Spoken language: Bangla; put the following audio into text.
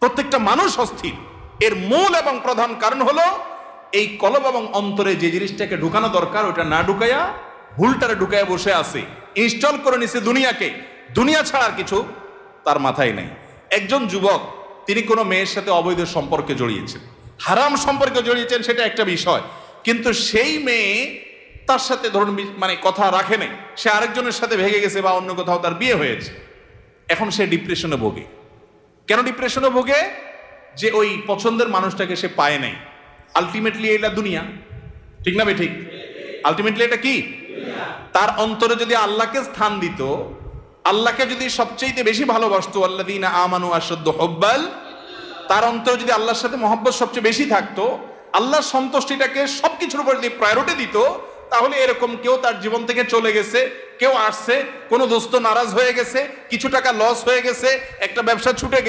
প্রত্যেকটা মানুষ অস্থির। এর মূল এবং প্রধান কারণ হলো এই কলব এবং অন্তরে যে জিনিসটাকে ঢুকানো দরকার ওটা না ঢুকাইয়া ভুলটারে ঢুকাইয়া বসে আছে, ইনস্টল করে নিছে দুনিয়াকে। দুনিয়া ছাড়া আর কিছু তার মাথায় নাই। একজন যুবক তিনি কোনো মেয়ের সাথে অবৈধ সম্পর্কে জড়িয়েছেন, হারাম সম্পর্কে জড়িয়েছেন, সেটা একটা বিষয়, কিন্তু সেই মেয়ে তার সাথে ধরুন মানে কথা রাখে নাই, সে আরেকজনের সাথে ভেগে গেছে বা অন্য কোথাও তার বিয়ে হয়েছে। এখন সে ডিপ্রেশনে ভোগে। কেন ডিপ্রেশনে ভোগে? যে ওই পছন্দের মানুষটাকে সে পায় নাই। আলটিমেটলি এটা দুনিয়া, ঠিক না ঠিক? আলটিমেটলি এটা কি? তার অন্তরে যদি আল্লাহকে স্থান দিত, আল্লাহকে যদি সবচেয়ে বেশি ভালোবাসতো, আল্লাযীনা আমানু আশাদ্দু হুব্বাল, তার অন্তরে যদি আল্লাহর সাথে মহব্বত সবচেয়ে বেশি থাকতো, আল্লাহর সন্তুষ্টিটাকে সবকিছুর উপর যদি প্রায়োরিটি দিত, তাহলে এরকম কেউ তার জীবন থেকে চলে গেছে, কেউ আসছে, কোনো দোস্ত নারাজ হয়ে গেছে, কিছু টাকা লস হয়ে গেছে, একটা ব্যবসা ছুটে গেছে,